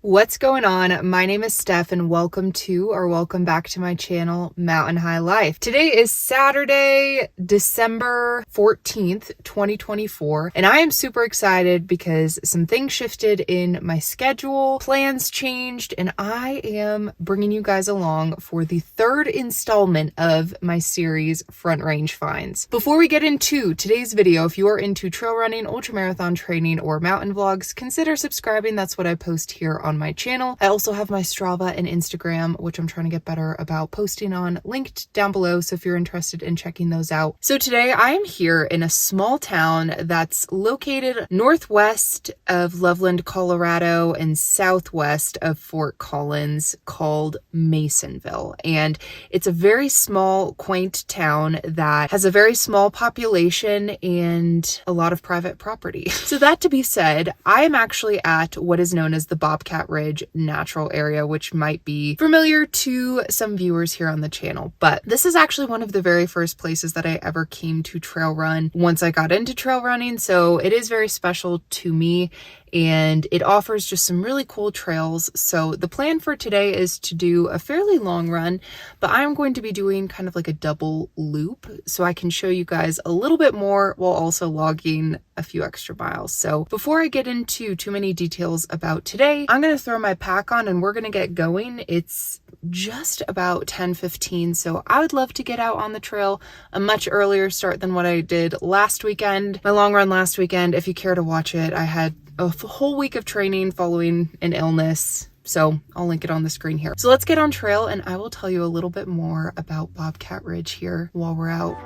What's going on? My name is Steph and welcome back to my channel, Mountain High Life. Today is Saturday, December 14th, 2024, and I am super excited because some things shifted in my schedule, plans changed, and I am bringing you guys along for the third installment of my series, Front Range Finds. Before we get into today's video, if you are into trail running, ultramarathon training, or mountain vlogs, consider subscribing. That's what I post here on my channel. I also have my Strava and Instagram, which I'm trying to get better about posting on, linked down below, so if you're interested in checking those out. So today I am here in a small town that's located northwest of Loveland, Colorado, and southwest of Fort Collins, called Masonville. And it's a very small, quaint town that has a very small population and a lot of private property. So that to be said, I am actually at what is known as the Bobcat Ridge natural area, which might be familiar to some viewers here on the channel. But this is actually one of the very first places that I ever came to trail run once I got into trail running. So it is very special to me, and it offers just some really cool trails. So the plan for today is to do a fairly long run, but I'm going to be doing kind of like a double loop so I can show you guys a little bit more while also logging a few extra miles. So before I get into too many details about today, I'm going to throw my pack on and we're going to get going. It's just about 10:15, so I would love to get out on the trail a much earlier start than what I did last weekend. My long run last weekend, if you care to watch it, I had a whole week of training following an illness, so I'll link it on the screen here. So let's get on trail and I will tell you a little bit more about Bobcat Ridge here while we're out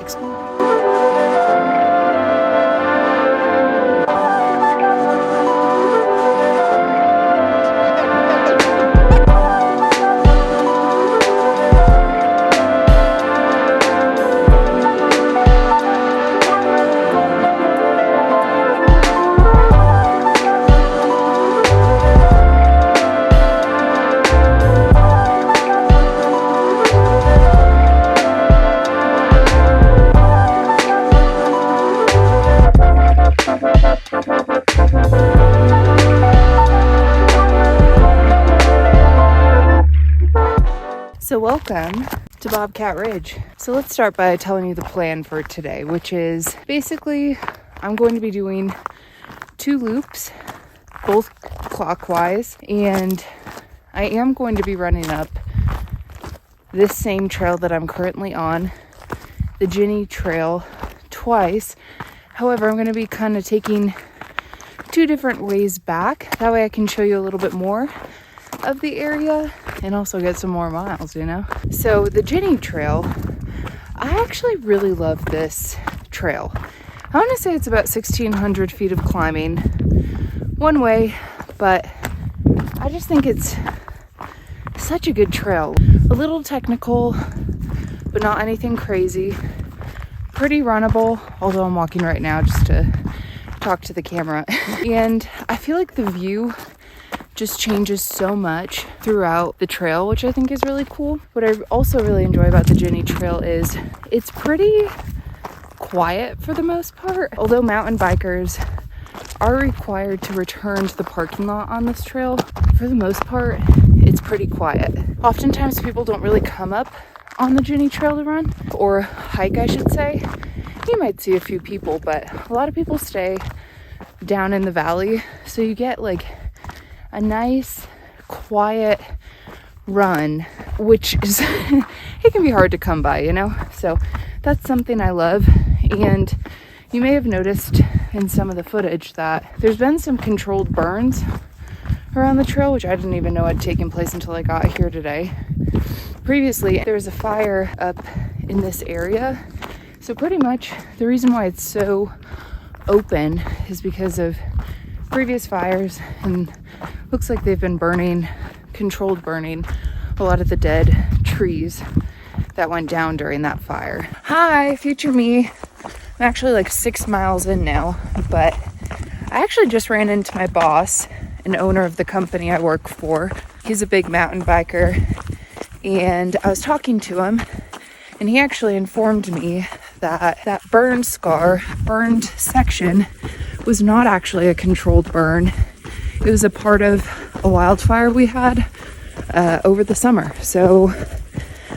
exploring. So welcome to Bobcat Ridge. So let's start by telling you the plan for today, which is basically I'm going to be doing 2 loops, both clockwise, and I am going to be running up this same trail that I'm currently on, the Ginny Trail, twice. However, I'm going to be kind of taking 2 different ways back. That way I can show you a little bit more of the area and also get some more miles, you know? So the Ginny Trail, I actually really love this trail. I want to say it's about 1,600 feet of climbing one way, but I just think it's such a good trail. A little technical, but not anything crazy. Pretty runnable, although I'm walking right now just to talk to the camera. And I feel like the view just changes so much throughout the trail, which I think is really cool. What I also really enjoy about the Ginny Trail is it's pretty quiet for the most part. Although mountain bikers are required to return to the parking lot on this trail, for the most part, it's pretty quiet. Oftentimes people don't really come up on the Ginny Trail to run, or hike, I should say. You might see a few people, but a lot of people stay down in the valley. So you get like a nice quiet run, which is it can be hard to come by, you know? So that's something I love. And you may have noticed in some of the footage that there's been some controlled burns around the trail, which I didn't even know had taken place until I got here today. Previously, there was a fire up in this area. So pretty much the reason why it's so open is because of previous fires, and looks like they've been controlled burning a lot of the dead trees that went down during that fire. Hi, future me. I'm actually like 6 miles in now, but I actually just ran into my boss, an owner of the company I work for. He's a big mountain biker, and I was talking to him, and he actually informed me that that burned section was not actually a controlled burn. It was a part of a wildfire we had over the summer. So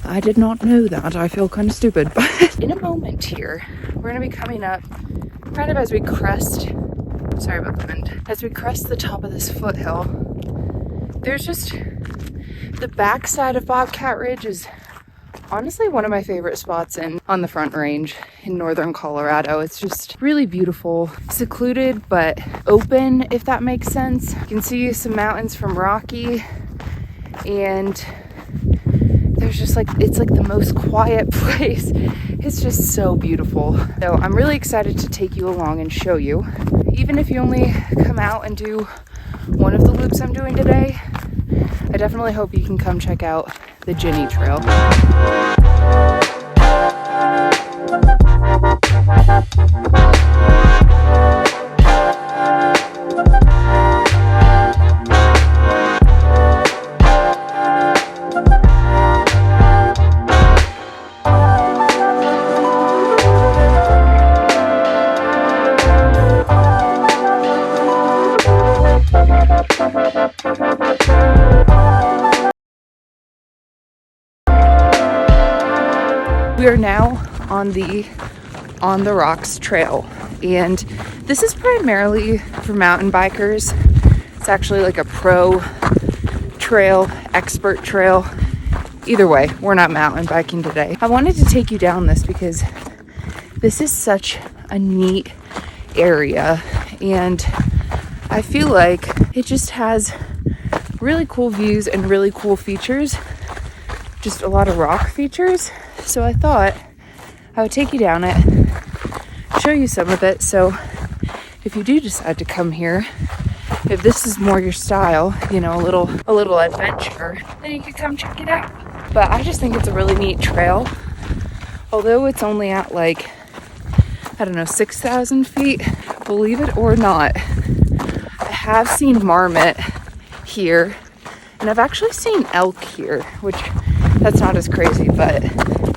I did not know that. I feel kind of stupid. But in a moment here, we're going to be coming up kind of as we crest, sorry about the wind, as we crest the top of this foothill. There's just the backside of Bobcat Ridge is honestly one of my favorite spots on the Front Range in northern Colorado. It's just really beautiful, secluded but open, if that makes sense. You can see some mountains from Rocky, and there's just like, it's like the most quiet place. It's just so beautiful. So I'm really excited to take you along and show you. Even if you only come out and do one of the loops I'm doing today, I definitely hope you can come check out the Ginny Trail. We are now on the Rocks Trail, and this is primarily for mountain bikers. It's actually like a pro trail, expert trail. Either way, we're not mountain biking today. I wanted to take you down this because this is such a neat area, and I feel like it just has really cool views and really cool features, just a lot of rock features. So I thought I would take you down it, show you some of it. So if you do decide to come here, if this is more your style, you know, a little adventure, then you could come check it out. But I just think it's a really neat trail. Although it's only at like, I don't know, 6,000 feet, believe it or not, I have seen marmot here, and I've actually seen elk here, which that's not as crazy. But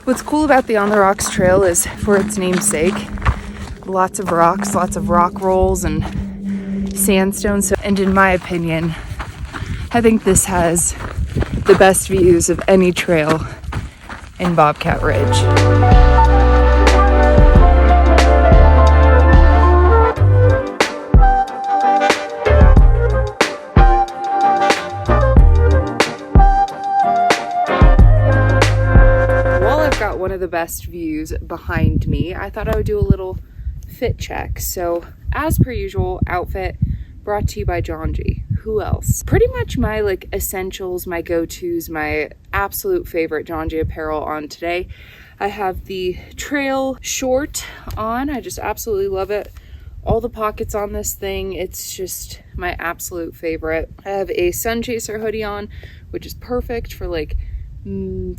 what's cool about the On the Rocks Trail is, for its namesake, lots of rocks, lots of rock rolls and sandstone. So, and in my opinion, I think this has the best views of any trail in Bobcat Ridge. One of the best views behind me, I thought I would do a little fit check. So as per usual, outfit brought to you by John G. Who else? Pretty much my like essentials, my go-tos, my absolute favorite John G apparel on today. I have the trail short on. I just absolutely love it. All the pockets on this thing, it's just my absolute favorite. I have a sun chaser hoodie on, which is perfect for like mid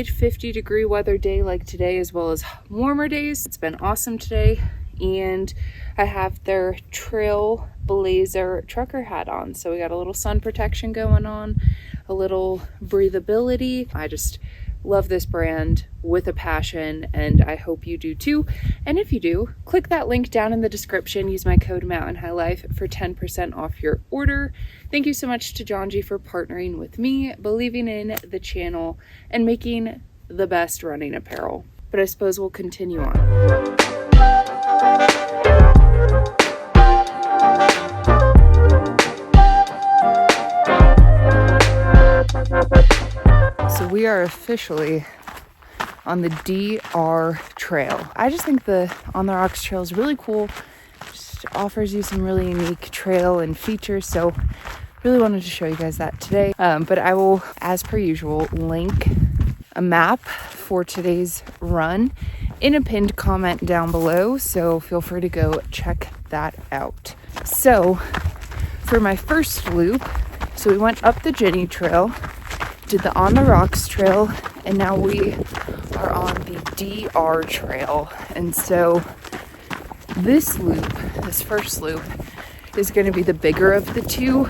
50 degree weather day like today, as well as warmer days. It's been awesome today. And I have their trail blazer trucker hat on, so we got a little sun protection going on, a little breathability. I just love this brand with a passion, and I hope you do too. And if you do, click that link down in the description. Use my code Mountain High Life for 10% off your order. Thank you so much to John G for partnering with me, believing in the channel, and making the best running apparel. But I suppose we'll continue on. So we are officially on the DR Trail. I just think the On the Rocks Trail is really cool. Just offers you some really unique trail and features. So really wanted to show you guys that today. But I will, as per usual, link a map for today's run in a pinned comment down below. So feel free to go check that out. So for my first loop, so we went up the Ginny Trail, did the On the Rocks Trail, and now we are on the DR Trail. And so this loop, this first loop, is going to be the bigger of the two.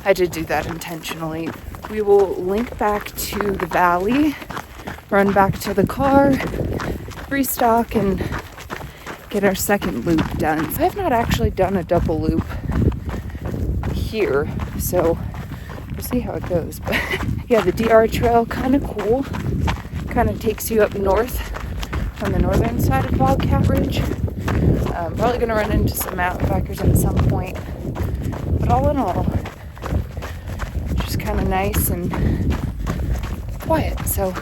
I did do that intentionally. We will link back to the valley, run back to the car, restock, and get our second loop done. I have not actually done a double loop here so we'll see how it goes. But yeah, the DR trail, kind of cool. Kind of takes you up north on the northern side of Bobcat Ridge. Probably going to run into some mountain bikers at some point. But all in all, just kind of nice and quiet. So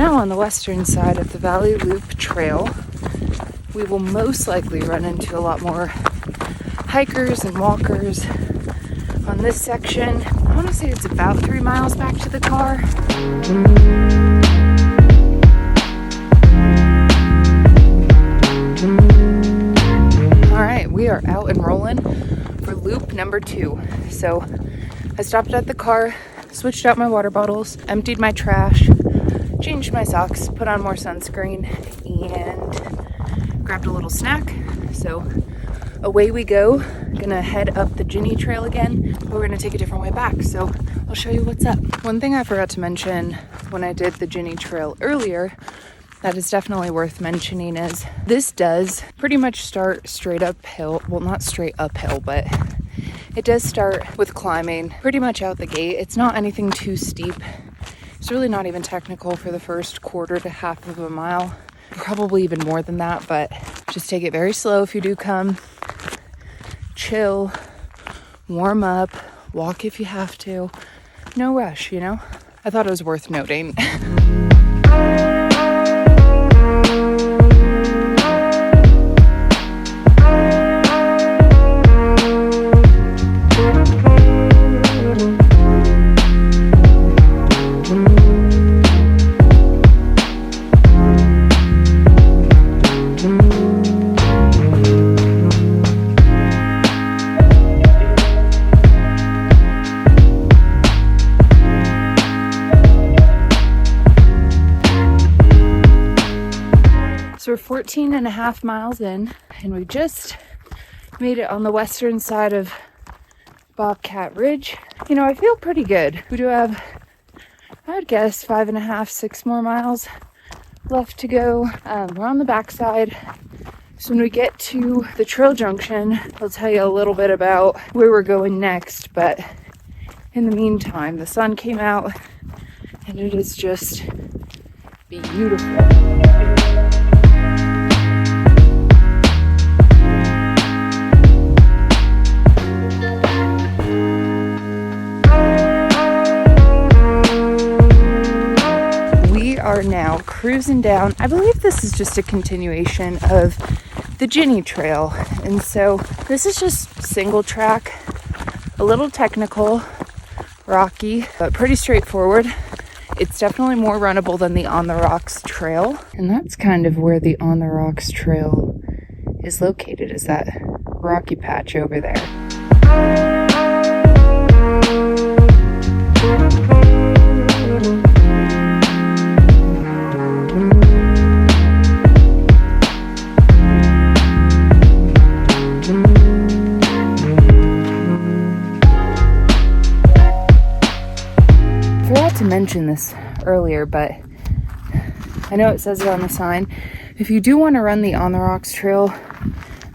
on the western side of the Valley Loop Trail. We will most likely run into a lot more hikers and walkers on this section. I want to say it's about 3 miles back to the car. All right, we are out and rolling for loop number 2. So I stopped at the car, switched out my water bottles, emptied my trash, changed my socks, put on more sunscreen, and grabbed a little snack. So away we go. Gonna head up the Ginny Trail again, but we're gonna take a different way back. So I'll show you what's up. One thing I forgot to mention when I did the Ginny Trail earlier that is definitely worth mentioning is this does pretty much start straight uphill. Well, not straight uphill, but it does start with climbing pretty much out the gate. It's not anything too steep. It's really not even technical for the first quarter to half of a mile. Probably even more than that, but just take it very slow if you do come. Chill, warm up, walk if you have to. No rush, you know? I thought it was worth noting. So we're 14 and a half miles in, and we just made it on the western side of Bobcat Ridge. You know, I feel pretty good. We do have, I would guess, 5.5, 6 more miles left to go. We're on the backside. So when we get to the trail junction, I'll tell you a little bit about where we're going next. But in the meantime, the sun came out and it is just beautiful. Are now cruising down. I believe this is just a continuation of the Ginny Trail, and so this is just single track, a little technical, rocky, but pretty straightforward. It's definitely more runnable than the On the Rocks Trail, and that's kind of where the On the Rocks Trail is located, is that rocky patch over there. To mention this earlier, but I know it says it on the sign. If you do want to run the On the Rocks Trail,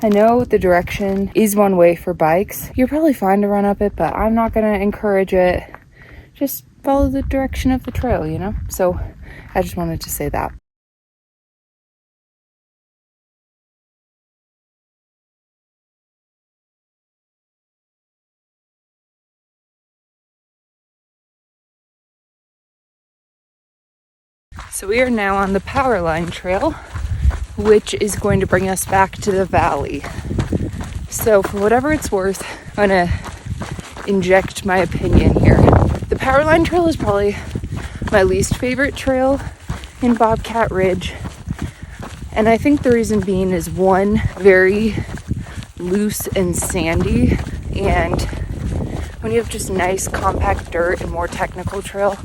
I know the direction is one way for bikes. You're probably fine to run up it, but I'm not going to encourage it. Just follow the direction of the trail, you know? So I just wanted to say that. So we are now on the Powerline Trail, which is going to bring us back to the valley. So for whatever it's worth, I'm going to inject my opinion here. The Powerline Trail is probably my least favorite trail in Bobcat Ridge. And I think the reason being is one, very loose and sandy, and when you have just nice compact dirt and more technical trail,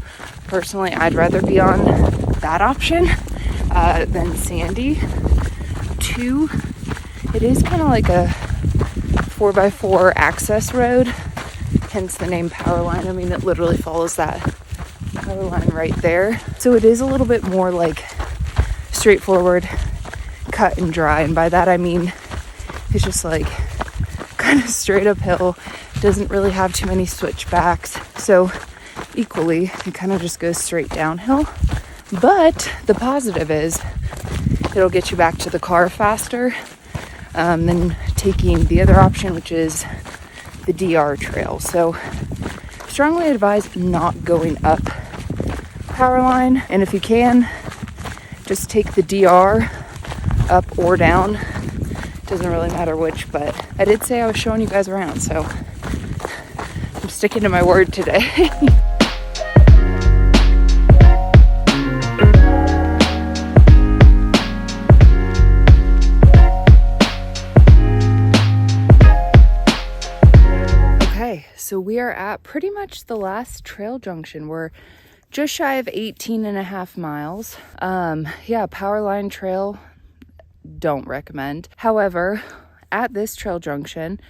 personally I'd rather be on that option than sandy. 2, it is kind of like a 4x4 access road, hence the name Powerline. I mean, it literally follows that power line right there, so it is a little bit more like straightforward, cut and dry, and by that I mean it's just like kind of straight uphill, doesn't really have too many switchbacks, so equally it kind of just goes straight downhill. But the positive is it'll get you back to the car faster than taking the other option, which is the DR trail. So strongly advise not going up Powerline, and if you can, just take the DR up or down. Doesn't really matter which, but I did say I was showing you guys around, so I'm sticking to my word today. Okay, so we are at pretty much the last trail junction. We're just shy of 18.5 miles. Yeah, Powerline trail, don't recommend. However, at this trail junction,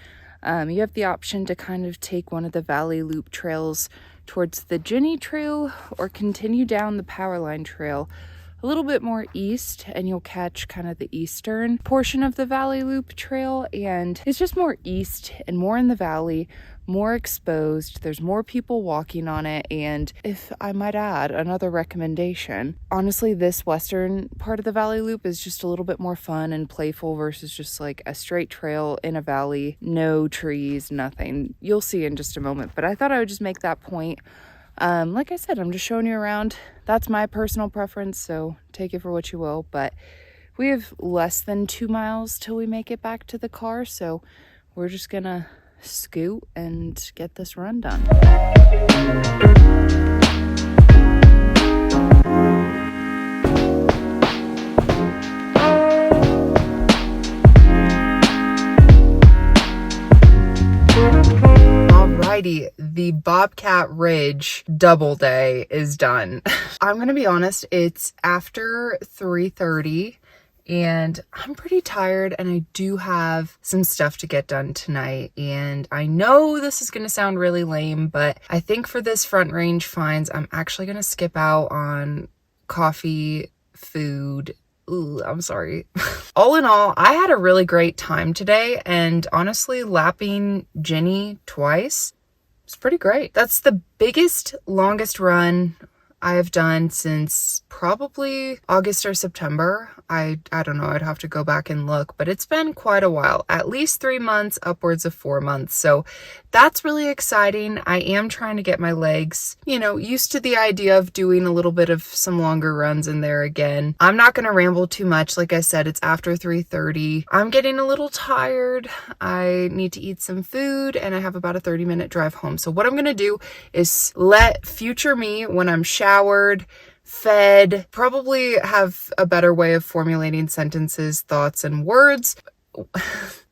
you have the option to kind of take one of the valley loop trails towards the Jenny Trail or continue down the Powerline trail a little bit more east, and you'll catch kind of the eastern portion of the valley loop trail, and it's just more east and more in the valley, more exposed. There's more people walking on it, and if I might add another recommendation, honestly, this western part of the valley loop is just a little bit more fun and playful versus just like a straight trail in a valley, no trees, nothing. You'll see in just a moment, but I thought I would just make that point. Like I said, I'm just showing you around. That's my personal preference, so take it for what you will, but we have less than 2 miles till we make it back to the car, so we're just gonna scoot and get this run done. Alrighty, the Bobcat Ridge double day is done. I'm gonna be honest, it's after 3:30 and I'm pretty tired, and I do have some stuff to get done tonight, and I know this is gonna sound really lame, but I think for this Front Range finds, I'm actually gonna skip out on coffee, food. Ooh, I'm sorry. All in all, I had a really great time today, and honestly, lapping Jenny twice, it's pretty great. That's the biggest, longest run I have done since probably August or September. I don't know, I'd have to go back and look, but it's been quite a while, at least 3 months, upwards of 4 months. So that's really exciting. I am trying to get my legs, used to the idea of doing a little bit of some longer runs in there again. I'm not going to ramble too much. Like I said, it's after 3:30. I'm getting a little tired. I need to eat some food, and I have about a 30-minute drive home. So what I'm going to do is let future me, when I'm showered, fed, probably have a better way of formulating sentences, thoughts, and words.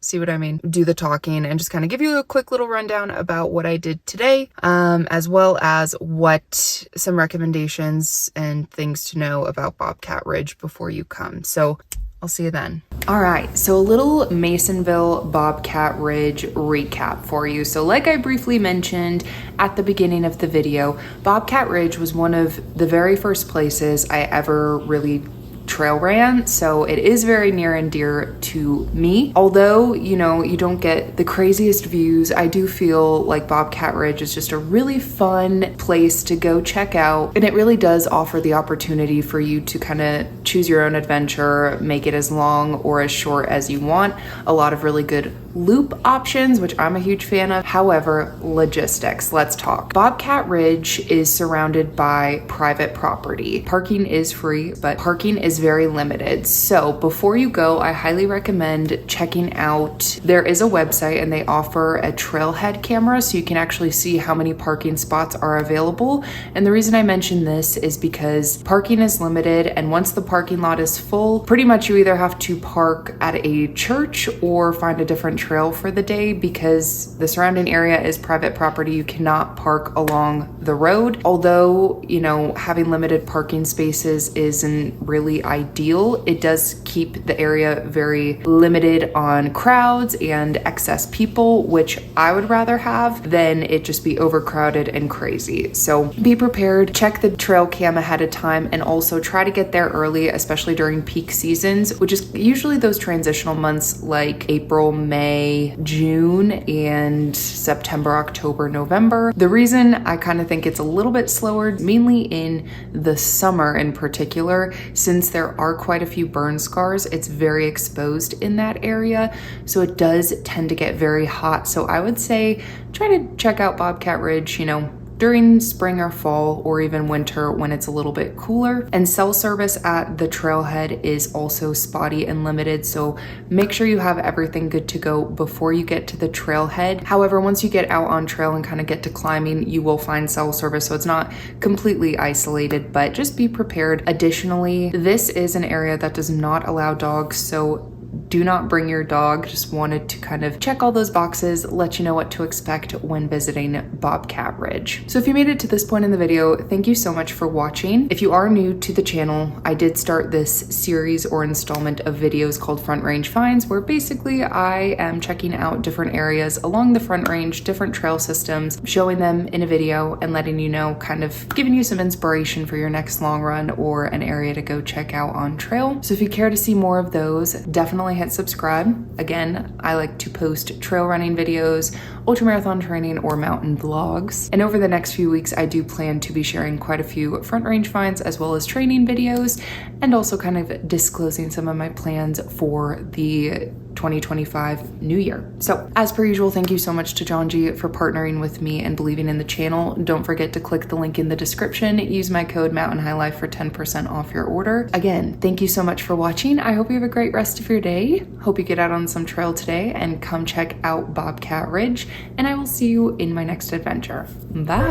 See what I mean? Do the talking and just kind of give you a quick little rundown about what I did today, as well as what some recommendations and things to know about Bobcat Ridge before you come. So I'll see you then. All right, so a little Masonville Bobcat Ridge recap for you. So like I briefly mentioned at the beginning of the video, Bobcat Ridge was one of the very first places I ever really trail ran, so it is very near and dear to me. Although, you don't get the craziest views, I do feel like Bobcat Ridge is just a really fun place to go check out, and it really does offer the opportunity for you to kind of choose your own adventure, make it as long or as short as you want. A lot of really good loop options, which I'm a huge fan of. However, logistics, let's talk. Bobcat Ridge is surrounded by private property. Parking is free, but parking is is very limited. So before you go, I highly recommend checking out, there is a website and they offer a trailhead camera so you can actually see how many parking spots are available. And the reason I mention this is because parking is limited, and once the parking lot is full, pretty much you either have to park at a church or find a different trail for the day, because the surrounding area is private property. You cannot park along the road. Although, you know, having limited parking spaces isn't really ideal, it does keep the area very limited on crowds and excess people, which I would rather have than it just be overcrowded and crazy. So be prepared, check the trail cam ahead of time, and also try to get there early, especially during peak seasons, which is usually those transitional months like April, May, June, and September, October, November. The reason I kind of think it's a little bit slower, mainly in the summer in particular, since there are quite a few burn scars, it's very exposed in that area. So it does tend to get very hot. So I would say try to check out Bobcat Ridge, you know, during spring or fall or even winter when it's a little bit cooler. And cell service at the trailhead is also spotty and limited, so make sure you have everything good to go before you get to the trailhead. However, once you get out on trail and kind of get to climbing, you will find cell service, so it's not completely isolated, but just be prepared. Additionally, this is an area that does not allow dogs, so do not bring your dog. Just wanted to kind of check all those boxes, let you know what to expect when visiting Bobcat Ridge. So if you made it to this point in the video, thank you so much for watching. If you are new to the channel, I did start this series or installment of videos called Front Range Finds, where basically I am checking out different areas along the Front Range, different trail systems, showing them in a video and letting you know, kind of giving you some inspiration for your next long run or an area to go check out on trail. So if you care to see more of those, definitely hit subscribe. Again, I like to post trail running videos, ultramarathon training, or mountain vlogs. And over the next few weeks, I do plan to be sharing quite a few front range finds as well as training videos, and also kind of disclosing some of my plans for the 2025 new year. So as per usual, thank you so much to John G for partnering with me and believing in the channel. Don't forget to click the link in the description. Use my code Mountain High Life for 10% off your order. Again, thank you so much for watching. I hope you have a great rest of your day. Hope you get out on some trail today and come check out Bobcat Ridge, and I will see you in my next adventure. Bye.